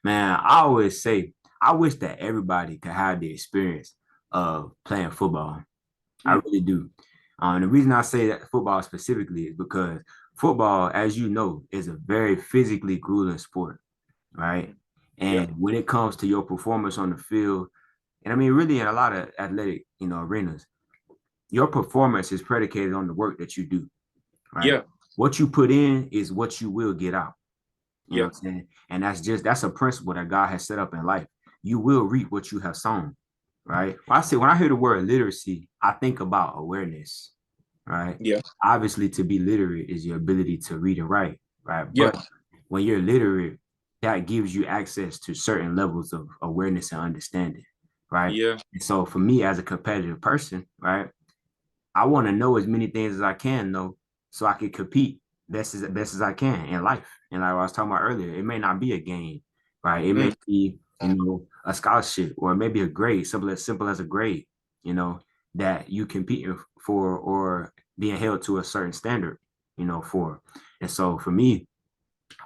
Man, I always say I wish that everybody could have the experience of playing football. I Mm, really do. The reason I say that football specifically is because football, as you know, is a very physically grueling sport, right? yeah, And when it comes to your performance on the field, and I mean, really in a lot of athletic, arenas, your performance is predicated on the work that you do, right? yeah, What you put in is what you will get out. You know yeah. what I'm saying? And that's a principle that God has set up in life. You will reap what you have sown, right? When I hear the word literacy, I think about awareness, right? Yeah, Obviously, to be literate is your ability to read and write, right? yeah, But when you're literate, that gives you access to certain levels of awareness and understanding, right? yeah, And so for me as a competitive person, right, I want to know as many things as I can know so I can compete best as I can in life. And like I was talking about earlier, it may not be a game, right? It may mm, be, a scholarship or maybe a grade, simple as a grade, that you competing for or being held to a certain standard, for. And so for me,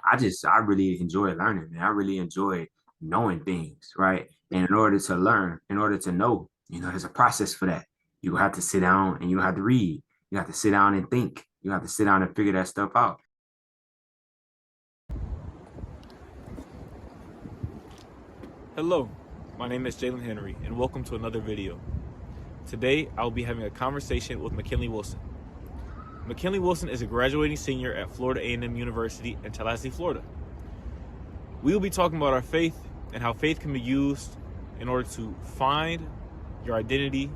I really enjoy learning, man. I really enjoy knowing things, right? And in order to learn, in order to know, there's a process for that. You have to sit down and you have to read. You have to sit down and think. You have to sit down and figure that stuff out. Hello, my name is Jalen Henry, and welcome to another video. Today, I'll be having a conversation with McKinley Wilson. McKinley Wilson is a graduating senior at Florida A&M University in Tallahassee, Florida. We will be talking about our faith and how faith can be used in order to find your identity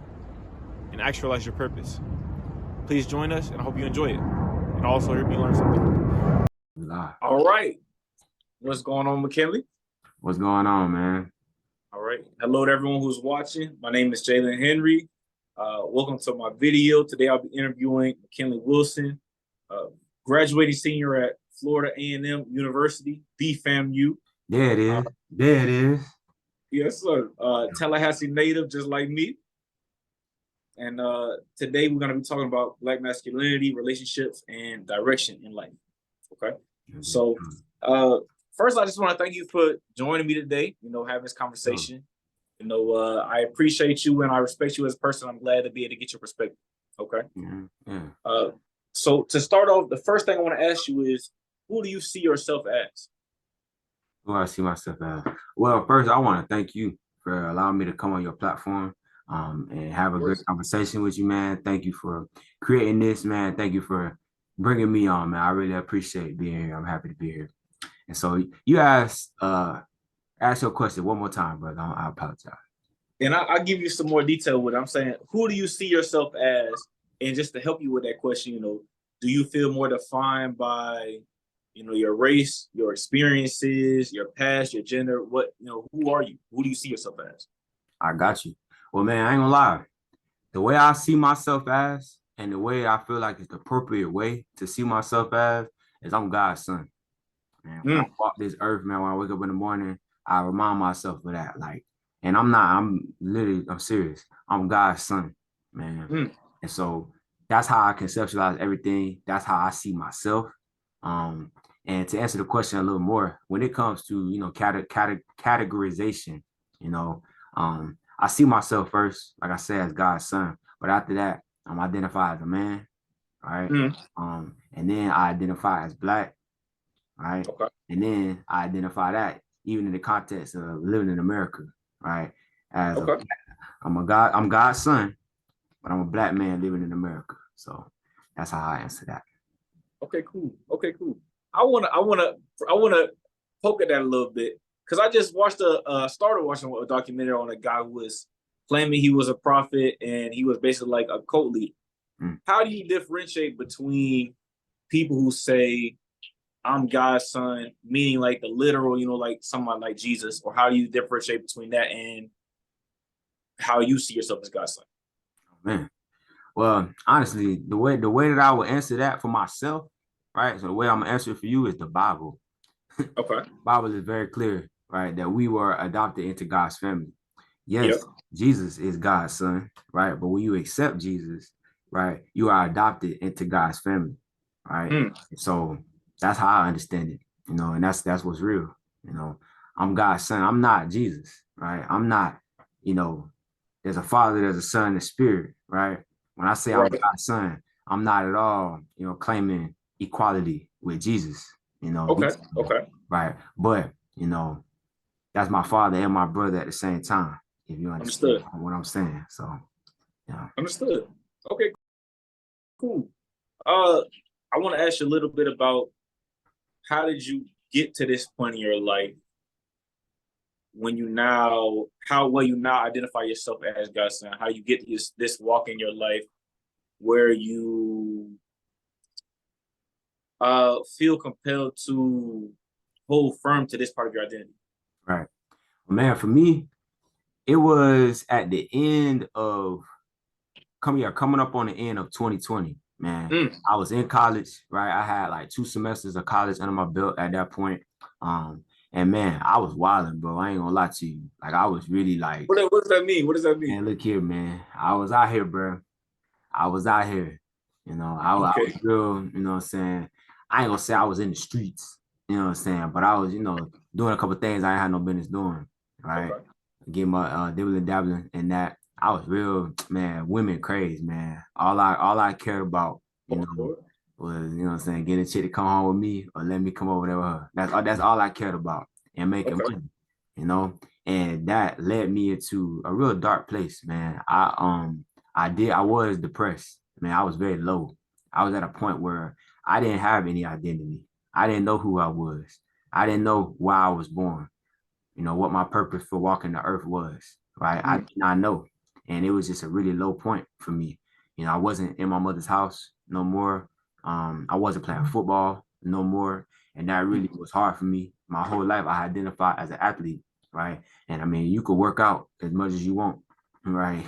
and actualize your purpose. Please join us, and I hope you enjoy it, and also help you learn something. All right. What's going on, McKinley? What's going on, man? All right. Hello to everyone who's watching. My name is Jalen Henry. Welcome to my video. Today I'll be interviewing McKinley Wilson, uh, graduating senior at Florida A&M University, the FAMU. There it Uh, is. There it is. yes, sir. Tallahassee native, just like me. And today we're going to be talking about Black masculinity, relationships, and direction in life. Okay. So uh, first, I just want to thank you for joining me today, having this conversation. I appreciate you and I respect you as a person. I'm glad to be able to get your perspective. Okay. Yeah. Uh, so to start off, the first thing I want to ask you is, who do you see yourself as? Who I see myself as. Well, first, I want to thank you for allowing me to come on your platform and have Of a great course. conversation with you, man. Thank you for creating this, man. Thank you for bringing me on, man. I really appreciate being here. I'm happy to be here. And so you ask your question one more time, brother. I apologize. And I'll give you some more detail with it. I'm saying, who do you see yourself as? And just to help you with that question, do you feel more defined by, your race, your experiences, your past, your gender? Who are you? Who do you see yourself as? I got you. Well, man, I ain't gonna lie. The way I see myself as, and the way I feel like it's the appropriate way to see myself as, is I'm God's son. Man, when I Mm, walk this earth, man, when I wake up in the morning, I remind myself of that. Like, and I'm serious. I'm God's son, man. mm, And so that's how I conceptualize everything. That's how I see myself. Um, and to answer the question a little more, when it comes to, categorization, you know, I see myself first, like I said, as God's son. But after that, I'm identified as a man, right? mm. And then I identify as Black, right? Okay. And then I identify that even in the context of living in America, right? As a Okay. I'm God's son, but I'm a Black man living in America. So that's how I answer that. Okay, cool. Okay, cool. I wanna poke at that a little bit because I just started watching a documentary on a guy who was claiming he was a prophet and he was basically like a cult leader. Mm. How do you differentiate between people who say I'm God's son, meaning like the literal, like someone like Jesus, or how do you differentiate between that and how you see yourself as God's son? Man. Well, honestly, the way that I would answer that for myself, right? So the way I'm gonna answer it for you is the Bible. Okay. Bible is very clear, right? That we were adopted into God's family. Yes, Yep. Jesus is God's son, right? But when you accept Jesus, right, you are adopted into God's family, right? Mm, So that's how I understand it, and that's what's real, you know. I'm God's son. I'm not Jesus, right? I'm not, there's a father, there's a son, the spirit, right? When I say I'm Right. God's son, I'm not at all, claiming equality with Jesus, Okay. Okay. right? But, that's my father and my brother at the same time, if you understand Understood. what I'm saying. So, yeah. Understood. Okay. Cool. I want to ask you a little bit about how did you get to this point in your life when how well you now identify yourself as God's son? How you get this walk in your life where you feel compelled to hold firm to this part of your identity? Right. Well, man, for me, it was at the end of coming up on the end of 2020, man. Mm. I was in college, right? I had like 2 semesters of college under my belt at that point. And man, I was wilding, bro. I ain't gonna lie to you. Like I was really like, What does that mean? What does that mean? man, look here, man. I was out here, bro. I was out here. I Okay. was real, you know what I'm saying? I ain't gonna say I was in the streets, you know what I'm saying? But I was, doing a couple things I ain't had no business doing, right? Okay. Get my dibbling dabbling in that. I was real, man, women crazy, man. All I cared about, was, what I'm saying, getting a chick to come home with me or let me come over there with her. That's all I cared about and making Okay. money, you know? And that led me into a real dark place, man. I was depressed, man. I was very low. I was at a point where I didn't have any identity. I didn't know who I was. I didn't know why I was born, what my purpose for walking the earth was, right? I did not know. And it was just a really low point for me. I wasn't in my mother's house no more. I wasn't playing football no more. And that really was hard for me. My whole life, I identified as an athlete, right? And I mean, you could work out as much as you want, right?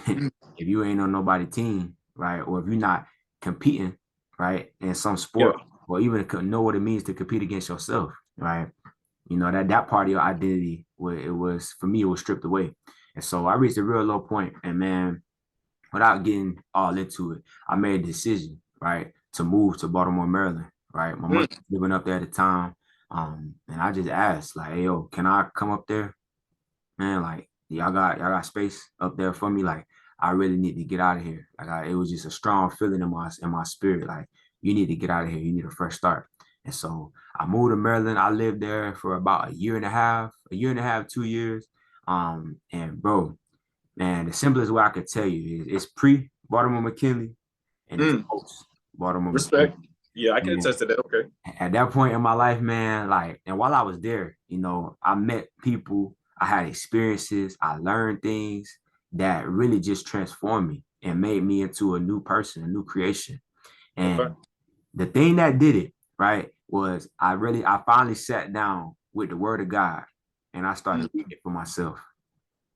If you ain't on nobody team, right? Or if you're not competing, right, in some Yeah. sport, or even know what it means to compete against yourself, right? That part of your identity, it was for me, it was stripped away. And so I reached a real low point, and man, without getting all into it, I made a decision, right, to move to Baltimore, Maryland, right? My mother was living up there at the time. And I just asked, like, hey, yo, can I come up there? Man, like, y'all got space up there for me? Like, I really need to get out of here. Like, it was just a strong feeling in my spirit. Like, you need to get out of here. You need a fresh start. And so I moved to Maryland. I lived there for about a year and a half, 2 years. And bro, man, the simplest way I could tell you is it's pre Baltimore McKinley and it's post Baltimore Respect. McKinley. Yeah, I can And attest to that. Okay. at that point in my life, man, like, and while I was there, I met people, I had experiences, I learned things that really just transformed me and made me into a new person, a new creation. Okay. And the thing that did it, right, was I finally sat down with the word of God and I started reading it for myself.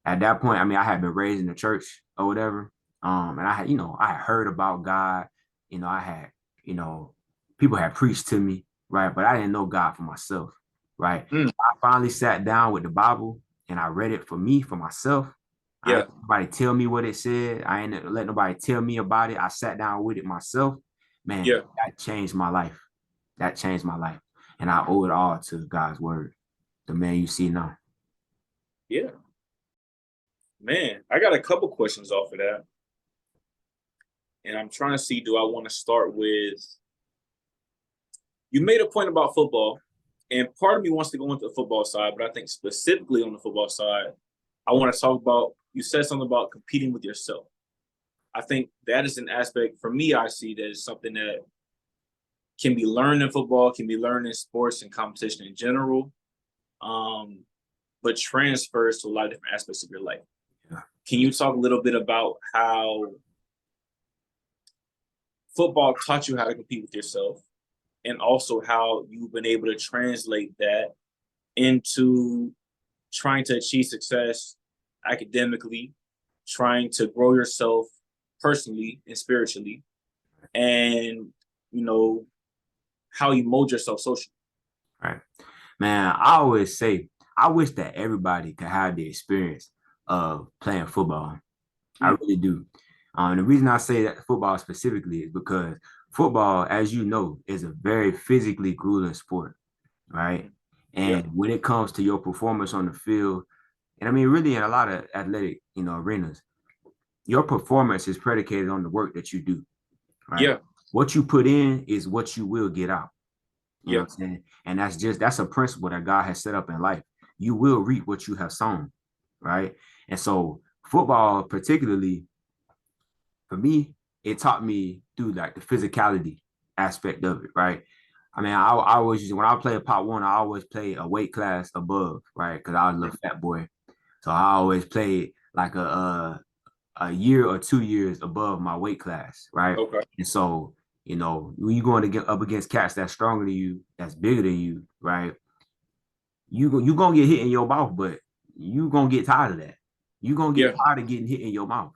At that point, I mean, I had been raised in the church or whatever. And I had heard about God, I had, people had preached to me, right? But I didn't know God for myself, right? I finally sat down with the Bible and I read it for me, for myself. I Yeah. ain't let nobody tell me what it said. I ain't let nobody tell me about it. I sat down with it myself. Man, Yeah. that changed my life. That changed my life. And I owe it all to God's word, the man you see now. Yeah. Man, I got a couple questions off of that. And I'm trying to see, do I want to start with, you made a point about football, and part of me wants to go into the football side, but I think specifically on the football side, I want to talk about, you said something about competing with yourself. I think that is an aspect for me, I see that is something that can be learned in football, can be learned in sports and competition in general, but transfers to a lot of different aspects of your life. Yeah. Can you talk a little bit about how football taught you how to compete with yourself, and also how you've been able to translate that into trying to achieve success academically, trying to grow yourself personally and spiritually, and how you mold yourself socially? Right. Man, I always say, I wish that everybody could have the experience of playing football. I really do. The reason I say that football specifically is because football, as you know, is a very physically grueling sport, right? And when it comes to your performance on the field, and I mean, really in a lot of athletic, arenas, your performance is predicated on the work that you do, right? Yeah. What you put in is what you will get out. You know Yeah. what I'm saying? And that's a principle that God has set up in life. You will reap what you have sown, right? And so football, particularly for me, it taught me through like the physicality aspect of it, right? I mean, I always when I play a Pop One, I always play a weight class above, right? Because I was a little fat boy, so I always played like a year or 2 years above my weight class, right? Okay. And so, when you're going to get up against cats that's stronger than you, that's bigger than you, right? You gonna get hit in your mouth, but you gonna get tired of that. You gonna get tired of getting hit in your mouth.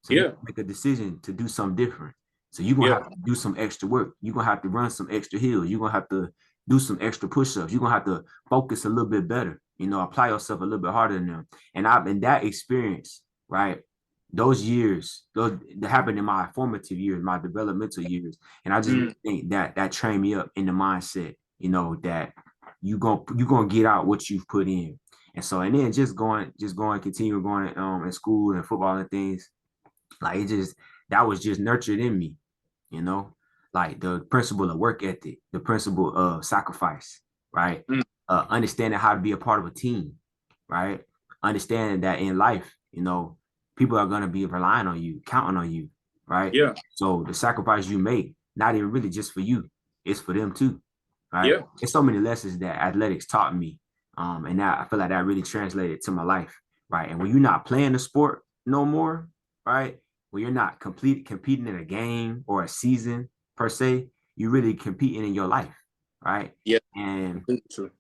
So you make a decision to do something different. So you're gonna have to do some extra work. You're gonna have to run some extra hills. You're gonna have to do some extra push-ups. You're gonna have to focus a little bit better, apply yourself a little bit harder than them. And I've in that experience, right? Those years, that happened in my formative years, my developmental years. And I just really think that trained me up in the mindset, that you gonna get out what you've put in. And so, and then continue going in school and football and things. Like that was just nurtured in me, you know, like the principle of work ethic, the principle of sacrifice, right? Understanding how to be a part of a team, right? Understanding that in life, people are gonna be relying on you, counting on you, right? Yeah. So the sacrifice you make, not even really just for you, it's for them too, right? Yeah. There's so many lessons that athletics taught me, and that I feel like that really translated to my life, right? And when you're not playing the sport no more, right? When you're not competing in a game or a season per se, you're really competing in your life, right? Yeah. And True.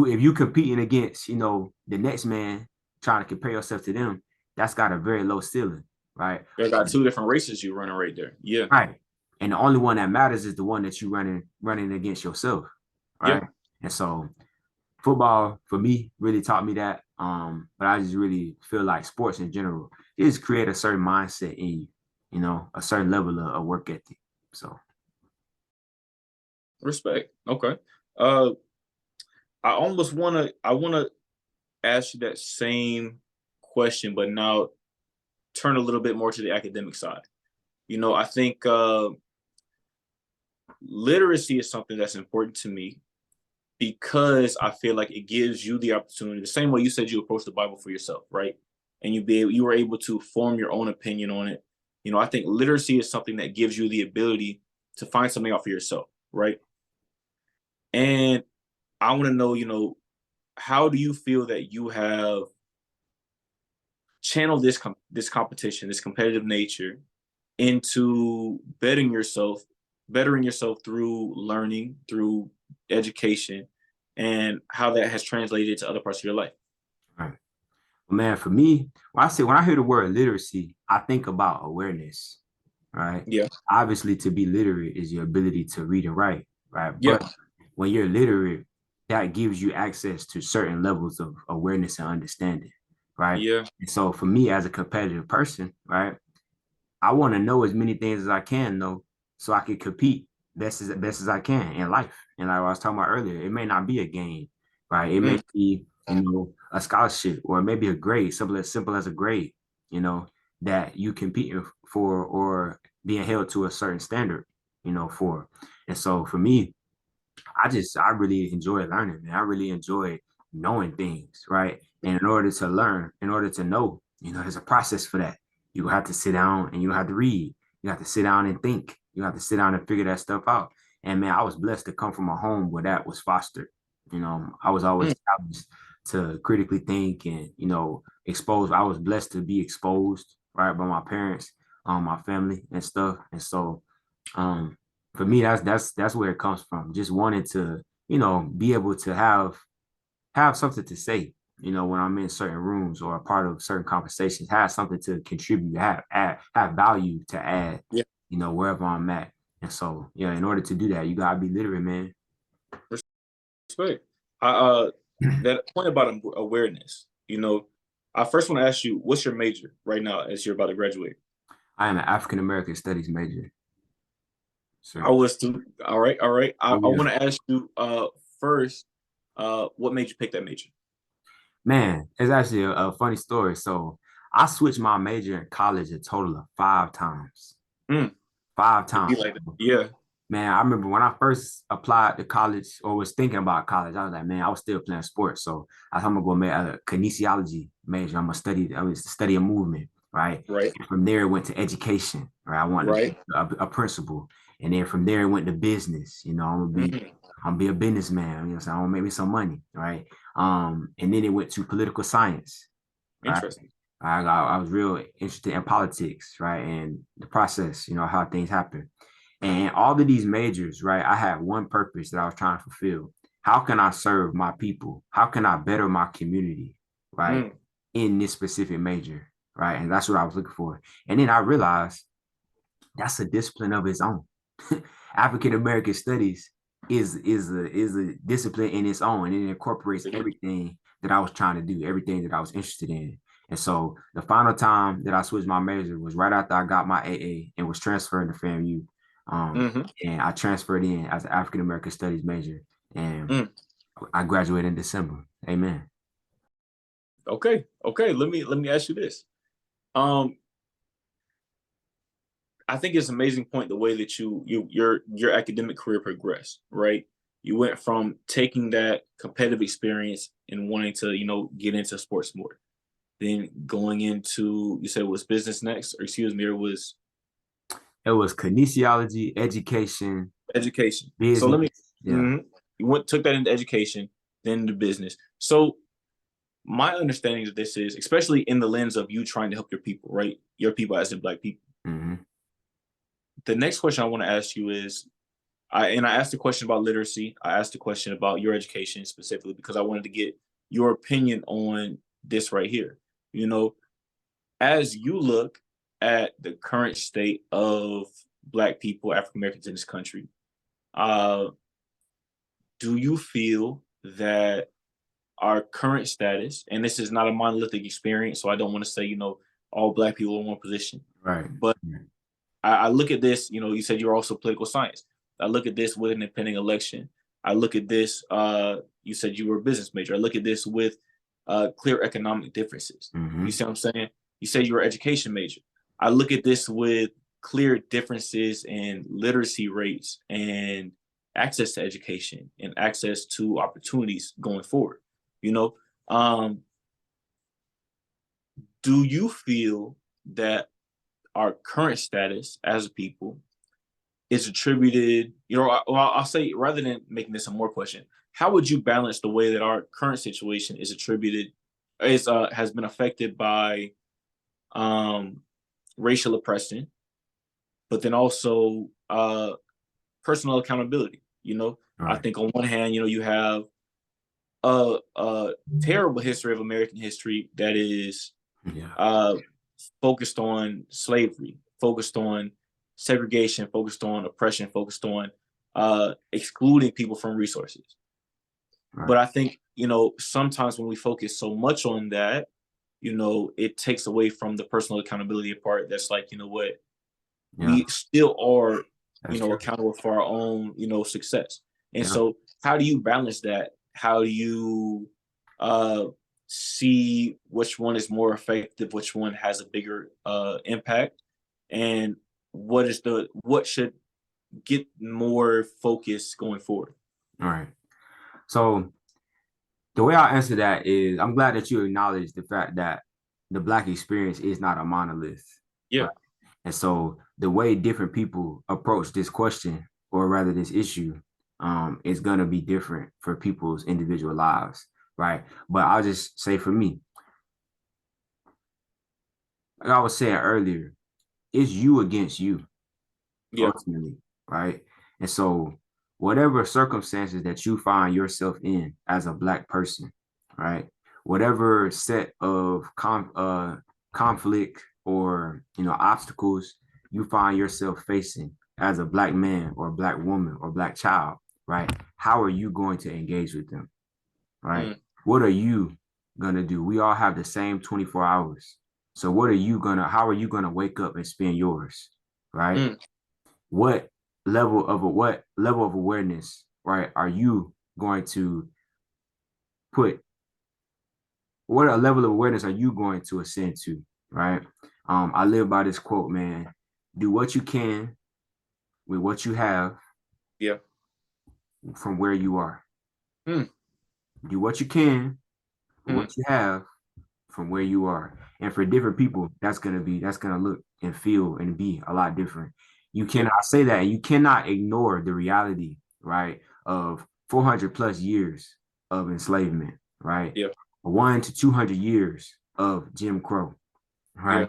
if you competing against, the next man trying to compare yourself to them, that's got a very low ceiling, right? They got two different races you running right there. Yeah. Right. And the only one that matters is the one that you running against yourself, right? Yeah. And so football for me really taught me that. But I just really feel like sports in general just create a certain mindset in you, a certain level of work ethic. So Respect. Okay. I wanna ask you that same question, but now turn a little bit more to the academic side. I think literacy is something that's important to me because I feel like it gives you the opportunity, the same way you said you approach the Bible for yourself, right? And you were able to form your own opinion on it. I think literacy is something that gives you the ability to find something out for yourself, right? And I want to know, how do you feel that you have channeled this competition, this competitive nature, into bettering yourself through learning, through education, and how that has translated to other parts of your life? right. Well, man, for me, when I hear the word literacy, I think about awareness, right? Yeah. Obviously, to be literate is your ability to read and write, right? Yeah. But when you're literate, that gives you access to certain levels of awareness and understanding, right? Yeah. And so for me as a competitive person, right, I want to know as many things as I can know so I can compete best as I can in life. And like I was talking about earlier, it may not be a game, right? It may be, a scholarship, or maybe a grade, simple as a grade, that you competing for or being held to a certain standard, for. And so for me, I really enjoy learning, man. I really enjoy knowing things, right? And in order to learn, in order to know, there's a process for that. You have to sit down and you have to read. You have to sit down and think. You have to sit down and figure that stuff out. And man, I was blessed to come from a home where that was fostered. I was always challenged to critically think and, exposed. I was blessed to be exposed, right, by my parents, my family and stuff. And so, for me, that's where it comes from. Just wanting to, be able to have something to say, when I'm in certain rooms or a part of certain conversations, have something to contribute, have value to add, Yeah. Wherever I'm at. And so, yeah, in order to do that, you gotta be literate, man. Respect. That point about awareness, I first want to ask you, what's your major right now as you're about to graduate? I am an African American studies major. I was too. All right. I Oh, yeah. want to ask you first, what made you pick that major? Man, it's actually a funny story. So I switched my major in college a total of 5 times. Mm, 5 times. like that. Yeah. Man, I remember when I first applied to college or was thinking about college, I was like, man, I was still playing sports. So I thought I'm gonna go make a kinesiology major. I was study a movement, right? Right. And from there, it went to education, right? I wanted to be a principal. And then from there, it went to business. I'm gonna be a businessman. So I want to make me some money, right? And then it went to political science, right? Interesting. I was real interested in politics, right? And the process, how things happen. And all of these majors, right? I had one purpose that I was trying to fulfill. How can I serve my people? How can I better my community, right? In this specific major, right? And that's what I was looking for. And then I realized that's a discipline of its own. African American studies is a discipline in its own, and it incorporates everything that I was trying to do, everything that I was interested in. And so the final time that I switched my major was right after I got my AA and was transferring to FAMU. And I transferred in as an African American Studies major, and I graduated in December. Amen. Okay. Let me ask you this. I think it's an amazing point the way that your academic career progressed, right? You went from taking that competitive experience and wanting to, get into sports more, then going into, you said it was business next, or excuse me, It was kinesiology, education, education. So business. Yeah. You took that into education, then into business. So my understanding of this is, especially in the lens of you trying to help your people, right? Your people as in Black people. The next question I want to ask you is, I asked a question about literacy. I asked a question about your education specifically because I wanted to get your opinion on this right here. As you look at the current state of Black people, African Americans in this country, do you feel that our current status, and this is not a monolithic experience, so I don't want to say, all Black people in one position. Right. But I look at this, you said you're also political science. I look at this with an impending election. I look at this, you said you were a business major. I look at this with clear economic differences. You see what I'm saying? You said you were an education major. I look at this with clear differences in literacy rates and access to education and access to opportunities going forward. Do you feel that our current status as a people is attributed, I'll say, rather than making this a more question, how would you balance the way that our current situation is attributed, has been affected by racial oppression, but then also personal accountability? Right. I think on one hand, you have a terrible history of American history that is focused on slavery, focused on segregation, focused on oppression, focused on excluding people from resources. Right. But I think, sometimes when we focus so much on that, it takes away from the personal accountability part. That's like, we still are, accountable for our own, success. And so how do you balance that? How do you see which one is more effective, which one has a bigger impact, and what should get more focus going forward? All right. So the way I answer that is, I'm glad that you acknowledge the fact that the Black experience is not a monolith. Yeah. Right? And so the way different people approach this question, or rather this issue, is going to be different for people's individual lives. Right. But I'll just say for me, like I was saying earlier, it's you against you, ultimately. Right. And so whatever circumstances that you find yourself in as a Black person, right, whatever set of conflict or obstacles you find yourself facing as a Black man or Black woman or Black child, right, how are you going to engage with them? Right. What are you gonna do? We all have the same 24 hours. So how are you gonna wake up and spend yours? Right. What level of awareness, right, are you going to put, what a level of awareness are you going to ascend to, right? I live by this quote, man. Do what you can with what you have Yeah. from where you are. Mm. Do what you can with Mm. what you have from where you are. And for different people, that's gonna look and feel and be a lot different. You cannot say that, and you cannot ignore the reality, right, of 400 plus years of enslavement, right? Yeah. 1 to 200 years of Jim Crow, Yeah. right?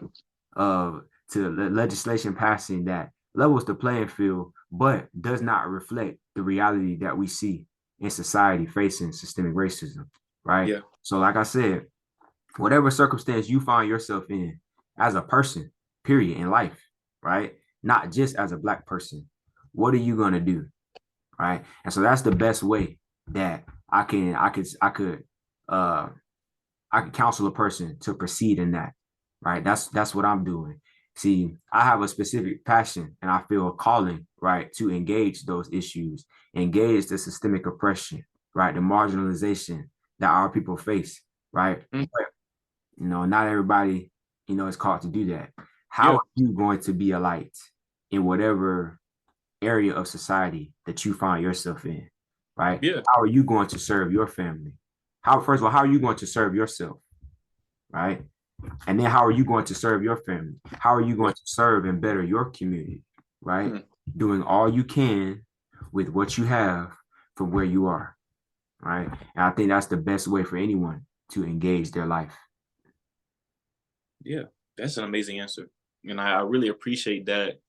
To legislation passing that levels the playing field, but does not reflect the reality that we see in society facing systemic racism, right? Yeah. So, like I said, whatever circumstance you find yourself in as a person, period, in life, right? Not just as a Black person, what are you gonna do, right? And so that's the best way that uh I could counsel a person to proceed in that, right? That's what I'm doing. See, I have a specific passion and I feel a calling, right, to engage those issues, engage the systemic oppression, right, the marginalization that our people face, right? Mm. Not everybody, is called to do that. How Yeah. are you going to be a light in whatever area of society that you find yourself in, right? Yeah. How are you going to serve your family? First of all, how are you going to serve yourself, right? And then how are you going to serve your family? How are you Yeah. going to serve and better your community, right? Mm. Doing all you can with what you have from where you are, right? And I think that's the best way for anyone to engage their life. Yeah. That's an amazing answer. And I really appreciate that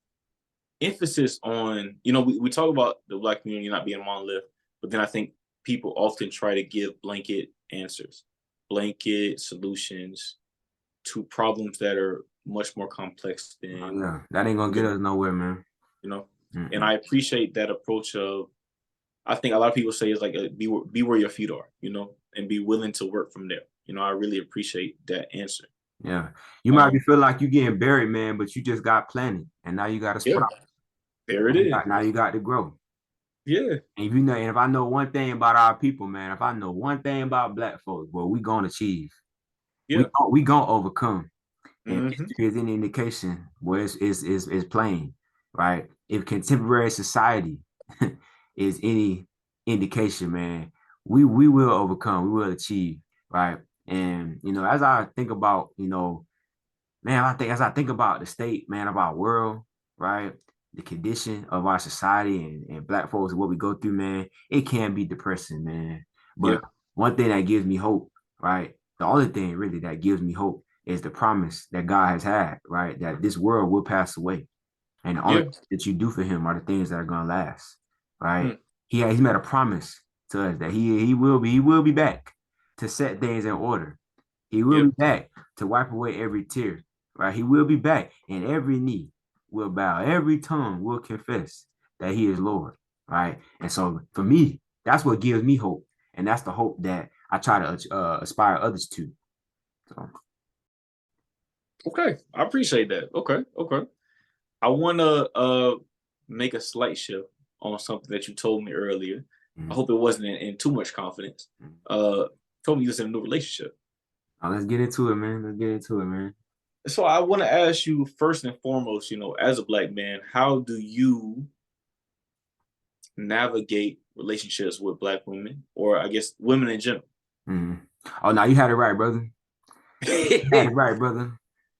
emphasis on, we talk about the Black community not being monolith, but then I think people often try to give blanket answers, blanket solutions to problems that are much more complex than, Yeah, that ain't gonna get us nowhere, man. you know. Mm-mm. And I appreciate that approach of, I think a lot of people say is like be where your feet are, and be willing to work from there. I really appreciate that answer. Yeah, you might be Um, feel like you getting buried, man, but you just got planted, and now you got to yeah, sprout. there it is. Now you got to grow. Yeah, And if I know one thing about our people, man, if I know one thing about Black folks, well, we gonna achieve. yeah. We gonna overcome. And if Hmm. history is any indication, well, it's plain, right? If contemporary society is any indication, man, we will overcome. We will achieve, right? And as I think about, man, as I think about the state, man, of our world, right? The condition of our society and Black folks and what we go through, man, it can be depressing, man. Yeah, But one thing that gives me hope, right? The only thing really that gives me hope is the promise that God has had, right? That this world will pass away. And the only yeah. thing that you do for him are the things that are gonna last, right? Mm. He's made a promise to us that he will be back to set things in order. He will Yeah, be back to wipe away every tear, right? He will be back, and every knee will bow, every tongue will confess that he is Lord, right? And so for me, that's what gives me hope, and that's the hope that I try to aspire others to. So, okay. I appreciate that. Okay, okay. I want to make a slight shift on something that you told me earlier. I mhm. hope it wasn't in too much confidence. Uh, told me you was in a new relationship. Let's get into it, man. Let's get into it, man. So I want to ask you first and foremost, as a Black man, how do you navigate relationships with Black women, or I guess women in general? Mhm. Oh, now you had it right, brother. You had it right, brother.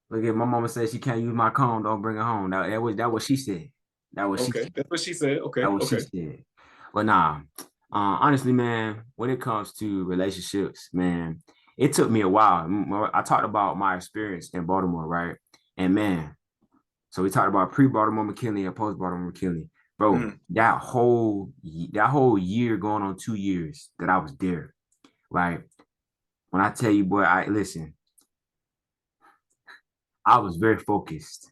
Look at my mama said she can't use my comb, don't bring it home. That what she said. That was she Okay, that's what she said. Okay, that what she okay. said. But nah, honestly, man, when it comes to relationships, man, it took me a while. I talked about my experience in Baltimore, right? And man, so we talked about pre-Baltimore McKinley and post-Baltimore McKinley. Bro, Mhm. that whole year going on 2 years that I was there, right? When I tell you, boy, I listen, I was very focused.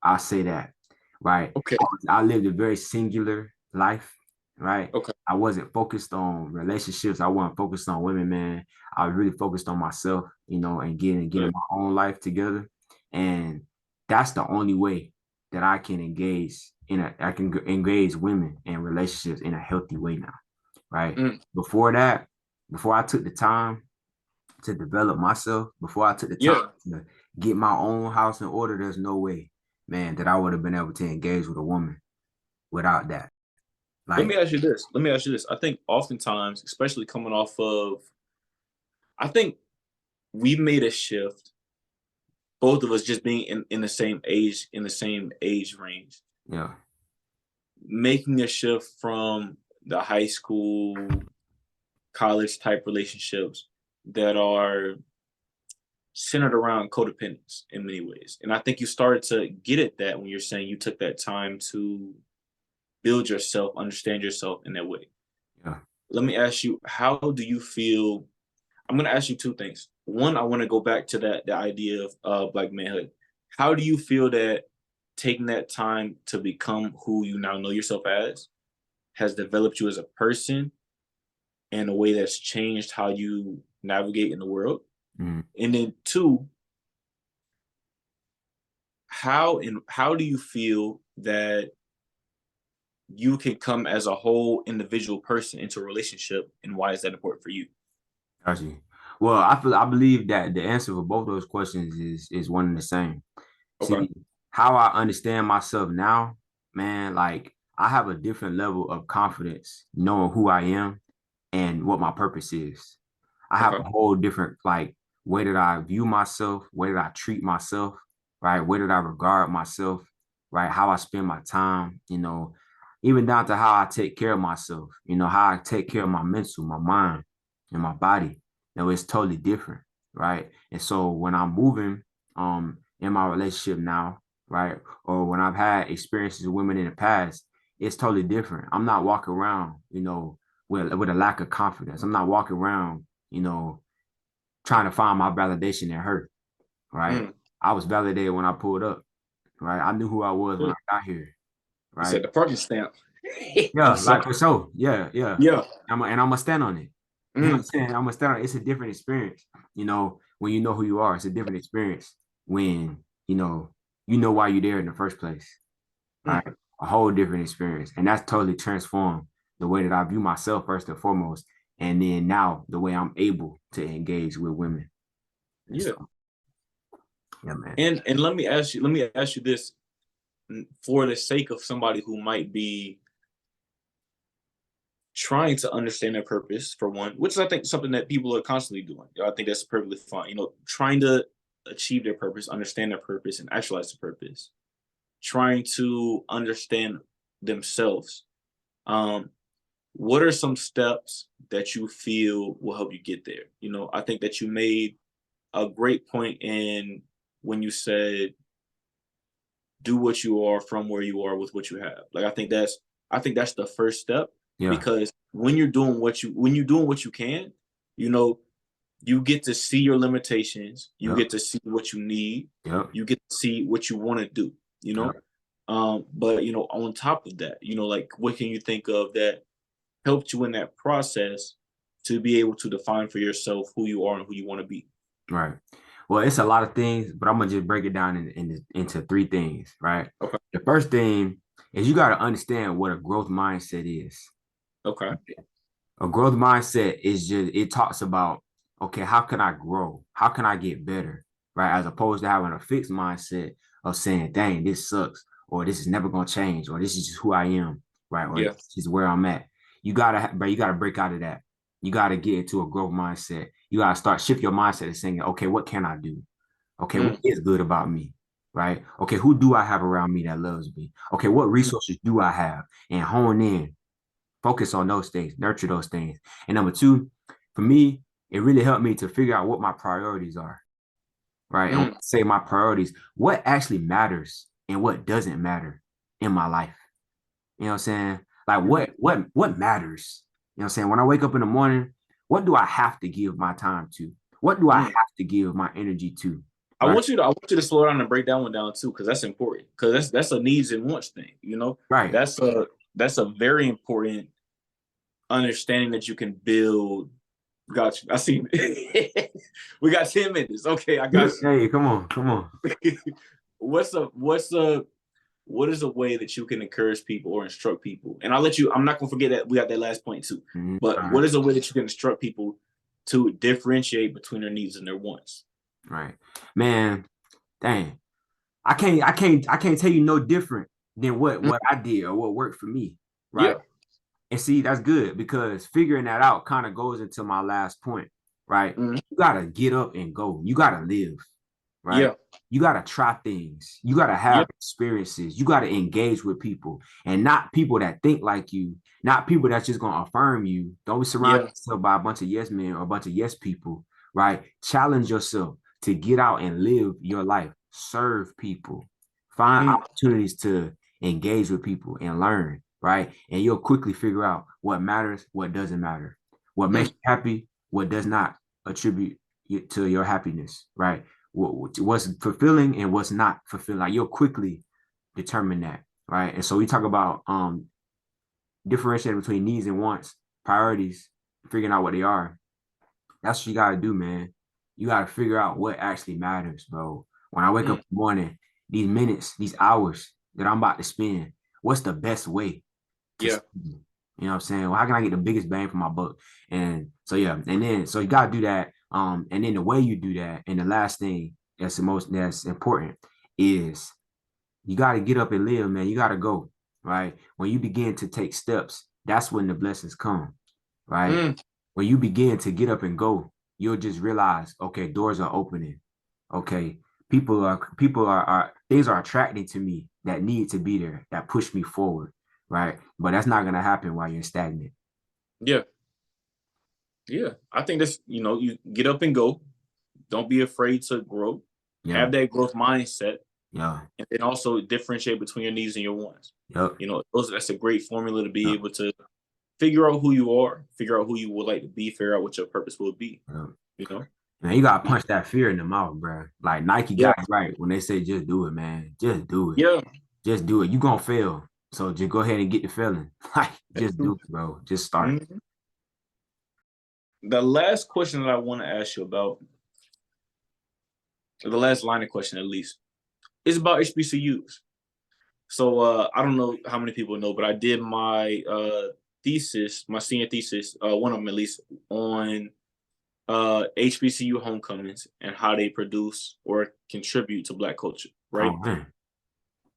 I'll say that, right? Okay, I lived a very singular life, right? okay. I wasn't focused on relationships. I wasn't focused on women, man. I was really focused on myself, and getting Good. my own life together. And that's the only way that I can engage women and relationships in a healthy way now, right? Mm. Before that, before I took the time to develop myself, before I took the time Yeah. to get my own house in order, there's no way, man, that I would have been able to engage with a woman without that. Let me Like, ask you this. Let me ask you this. I think oftentimes, especially coming off of, I think we've made a shift, both of us just being in the same age range, yeah, making a shift from the high school, college type relationships that are centered around codependence in many ways. And I think you started to get at that when you're saying you took that time to build yourself, understand yourself in that way. yeah, Let me ask you, how do you feel? I'm going to ask you two things. One, I want to go back to the idea of Black manhood. How do you feel that taking that time to become who you now know yourself as has developed you as a person in a way that's changed how you navigate in the world? mm, And then two, how do you feel that you can come as a whole individual person into a relationship, and why is that important for you? got you. Well, I believe that the answer for both those questions is one and the same. Okay. See, how I understand myself now, man, like I have a different level of confidence knowing who I am and what my purpose is. I have Okay. a whole different like way that I view myself, way that I treat myself, right? Way that I regard myself, right? How I spend my time, even down to how I take care of myself, how I take care of my mental, my mind, and my body. It's totally different, right? And so when I'm moving in my relationship now, right? Or when I've had experiences with women in the past, it's totally different. I'm not walking around, with a lack of confidence. I'm not walking around, trying to find my validation in her, right? Mm. I was validated when I pulled up, right? I knew who I was when I got here, You right? said the parking stamp. I'm Yeah, sorry. like for sure. Yeah, yeah. Yeah. And I'm gonna stand on it. You know what I'm Mm. saying? I'm gonna stand on it. It's a different experience, when you know who you are. It's a different experience when, you know why you're there in the first place, right? Mm. A whole different experience. And that's totally transformed the way that I view myself first and foremost. And then now the way I'm able to engage with women. And Yeah. so, yeah, man. And let me ask you this, for the sake of somebody who might be trying to understand their purpose, for one, which is I think something that people are constantly doing. I think that's perfectly fine. Trying to achieve their purpose, understand their purpose, and actualize the purpose. Trying to understand themselves. Um, what are some steps that you feel will help you get there? I think that you made a great point in when you said do what you are from where you are with what you have. Like I think that's the first step, Yeah, because when you're doing what you can, you know, you get to see your limitations, you yep, get to see what you need, yep, you get to see what you want to do, you yep. know. But on top of that, like what can you think of that helped you in that process to be able to define for yourself who you are and who you want to be? Right. Well, it's a lot of things, but I'm gonna just break it down into three things, right? Okay. The first thing is you got to understand what a growth mindset is. Okay. A growth mindset is just it talks about, okay, how can I grow? How can I get better? Right? As opposed to having a fixed mindset of saying, dang, this sucks, or this is never gonna change, or this is just who I am, right? Or Yeah. this is where I'm at. You gotta break out of that. You gotta get into a growth mindset. You gotta start shift your mindset and saying, okay, what can I do? Okay, what Mm. is good about me? Right? Okay, who do I have around me that loves me? Okay, what Mm. resources do I have? And hone in, focus on those things, nurture those things. And number two, for me, it really helped me to figure out what my priorities are, right? And when Mm. I say my priorities, what actually matters and what doesn't matter in my life. You know what I'm saying? Like Mm. what matters? You know what I'm saying? When I wake up in the morning, what do I have to give my time to? What do I Mm. have to give my energy to? I Right? want you to slow down and break that one down too, because that's important. Because that's a needs and wants thing. Right. That's a very important understanding that you can build. Got you. I see. We got 10 minutes. Okay, I got you. Hey, come on, come on. What's a what is a way that you can encourage people or instruct people? And I'm not gonna forget that we got that last point too. But what is a way that you can instruct people to differentiate between their needs and their wants? Right. Man, dang. I can't tell you no different than what I did or what worked for me. Right. Yeah. And see, that's good because figuring that out kind of goes into my last point, right? You gotta get up and go. You gotta live, right? Yeah. You gotta try things. You gotta have experiences. You gotta engage with people and not people that think like you, not people that's just gonna affirm you. Don't surround yourself by a bunch of yes men or a bunch of yes people, right? Challenge yourself to get out and live your life, serve people, find opportunities to engage with people and learn, right? And you'll quickly figure out what matters, what doesn't matter, what makes you happy, what does not attribute to your happiness, right? What's fulfilling and what's not fulfilling. Like you'll quickly determine that, right? And so we talk about differentiating between needs and wants, priorities, figuring out what they are. That's what you gotta do, man. You gotta figure out what actually matters, bro. When I wake up in the morning, these minutes, these hours that I'm about to spend, what's the best way to spend them? You know what I'm saying? Well, how can I get the biggest bang for my buck? And so and then so you gotta do that. And then the way you do that, and the last thing that's important is you gotta get up and live, man. You gotta go, right? When you begin to take steps, that's when the blessings come, right? When you begin to get up and go, you'll just realize, okay, doors are opening. Okay, people are things are attracting to me that need to be there, that push me forward, right? But that's not gonna happen while you're stagnant. Yeah. Yeah. I think that's, you get up and go. Don't be afraid to grow. Yeah. Have that growth mindset. Yeah. And then also differentiate between your needs and your wants. Yep. That's a great formula to be able to figure out who you are, figure out who you would like to be, figure out what your purpose will be. Man, you gotta punch that fear in the mouth, bro. Like Nike got it right when they say just do it, man. Just do it. Yeah. Just do it. You gonna fail. So just go ahead and get the feeling. Like just do it, bro. Just start. The last question that I want to ask you about, the last line of question at least, is about HBCUs. So I don't know how many people know, but I did my thesis, my senior thesis, one of them at least, on HBCU homecomings and how they produce or contribute to Black culture, right? Oh, man.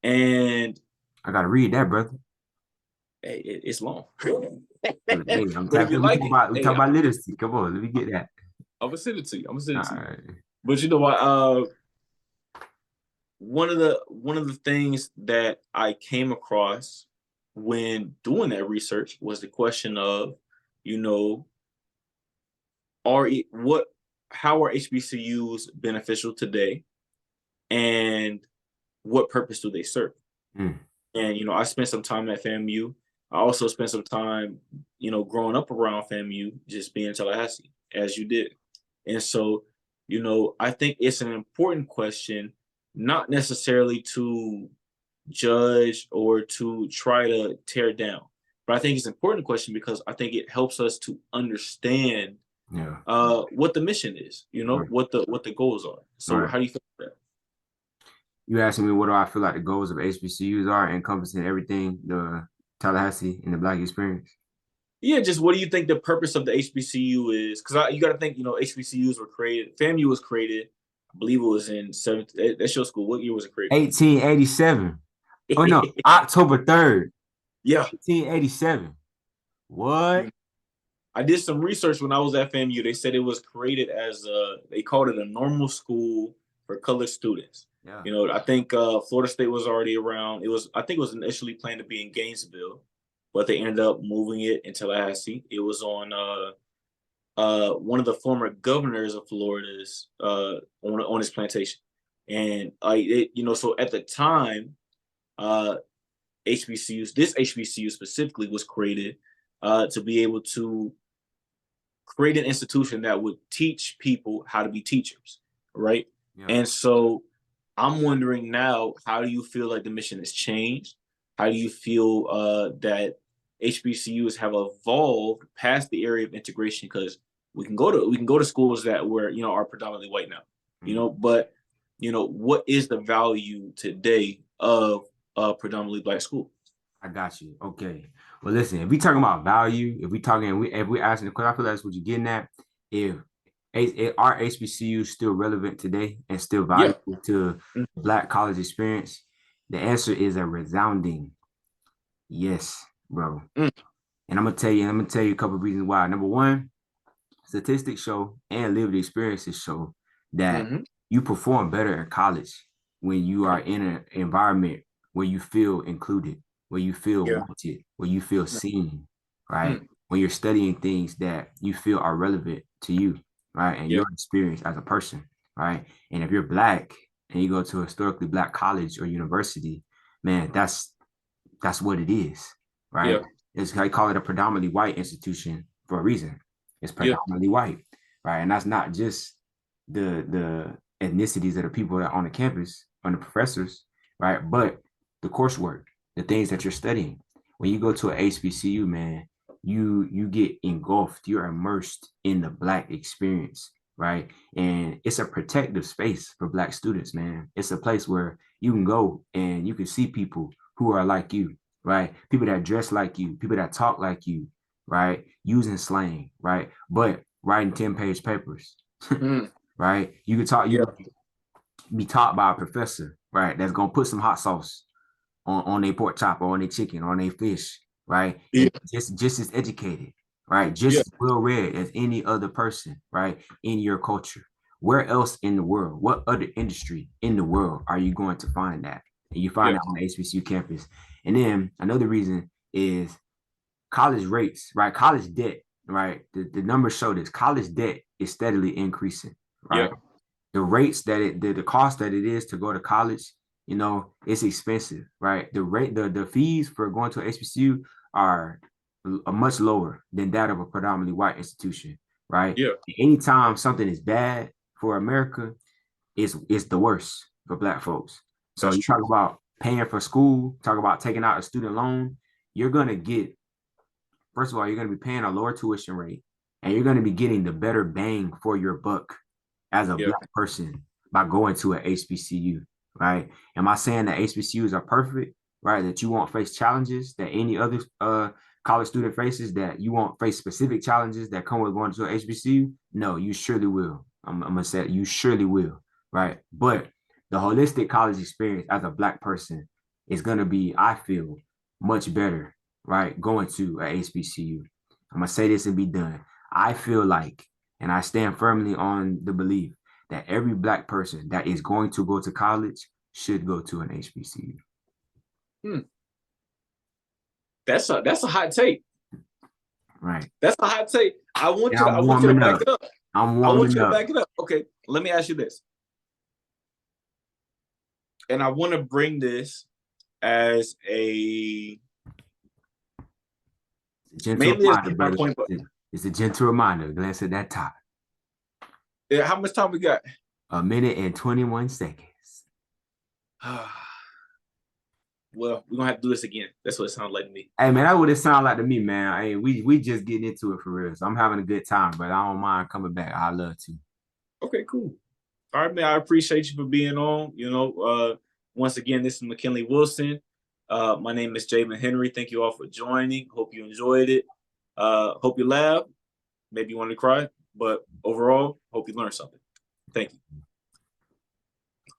And I gotta read that, brother. It's long. Hey, we talk about literacy. Come on, let me get that. I'm gonna send it to you. But you know what? One of the things that I came across when doing that research was the question of, how are HBCUs beneficial today, and what purpose do they serve? And I spent some time at FAMU. I also spent some time, growing up around FAMU, just being in Tallahassee, as you did. And so, I think it's an important question, not necessarily to judge or to try to tear down, but I think it's an important question because I think it helps us to understand what the mission is, what the goals are. So how do you feel about that? You asking me what do I feel like the goals of HBCUs are, encompassing everything, the Tallahassee and the Black experience? Yeah, just what do you think the purpose of the HBCU is? Because you got to think, HBCUs were created. FAMU was created, I believe it was in that's your school. What year was it created? 1887. Oh no, October 3rd. Yeah, 1887. What? I did some research when I was at FAMU. They said it was created as they called it a normal school for colored students. Yeah. I think Florida State was already around. I think it was initially planned to be in Gainesville, but they ended up moving it in Tallahassee. It was on one of the former governors of Florida's on his plantation, and so at the time, this HBCU specifically was created to be able to create an institution that would teach people how to be teachers, right? Yeah. And so I'm wondering now, how do you feel like the mission has changed? How do you feel that HBCUs have evolved past the area of integration? Because we can go to schools that are predominantly white now, but what is the value today of a predominantly Black school. I got you. Okay. Well, listen, if we talking about value, if we asking the question, I feel that's what you're getting at. If are HBCUs still relevant today and still Yeah. valuable to Black college experience? The answer is a resounding yes, bro. Mm. And I'm gonna tell you a couple of reasons why. Number one, statistics show and lived experiences show that you perform better in college when you are in an environment where you feel included, where you feel wanted, where you feel seen, right? When you're studying things that you feel are relevant to you, right? And your experience as a person, right? And if you're Black and you go to a historically Black college or university, man, that's what it is, right? It's I call it a predominantly white institution for a reason. It's predominantly white, right? And that's not just the ethnicities of the people that are on the campus, on the professors, right? But the coursework, the things that you're studying. When you go to an HBCU, man, you get engulfed, you're immersed in the Black experience, right? And it's a protective space for Black students, man. It's a place where you can go and you can see people who are like you, right? People that dress like you, people that talk like you, right? Using slang, right? But writing 10-page papers, right? You can talk, you be taught by a professor, right? That's gonna put some hot sauce on their pork chop or on their chicken or on their fish, right? Just as educated, right? Just as well read as any other person, right? In your culture. Where else in the world, what other industry in the world are you going to find that? And you find that on the HBCU campus. And then another reason is college rates, right? College debt, right? The numbers show this. College debt is steadily increasing, right? The rates that the cost that it is to go to college, you know, it's expensive, right? The fees for going to a HBCU are much lower than that of a predominantly white institution, right? Anytime something is bad for America, it's the worst for Black folks. So you talk about paying for school, talk about taking out a student loan, you're gonna get, first of all, you're gonna be paying a lower tuition rate, and you're gonna be getting the better bang for your buck as a Black person by going to an HBCU, right? Am I saying that HBCUs are perfect, right? That you won't face challenges that any other college student faces, that you won't face specific challenges that come with going to an HBCU? No, you surely will. I'm gonna say you surely will, right? But the holistic college experience as a Black person is gonna be, I feel, much better, right? Going to a HBCU. I'm gonna say this and be done. I feel like, and I stand firmly on the belief that every Black person that is going to go to college should go to an HBCU. That's a hot take. Right. That's a hot take. I want you to back it up. I want you to back it up. Okay, let me ask you this. And I want to bring this as a mainly as my point. It's a gentle reminder. Glance at that top. Yeah, how much time we got? 1 minute and 21 seconds. Well, we're gonna have to do this again. That's what it sounds like to me. Hey man, that's what it sounds like to me, man. Hey, we just getting into it for real. So I'm having a good time, but I don't mind coming back. I love to. Okay, cool. All right, man. I appreciate you for being on. You know, once again, this is McKinley Wilson. My name is Jalen Henry. Thank you all for joining. Hope you enjoyed it. Hope you laughed. Maybe you wanted to cry, but overall, hope you learned something. Thank you.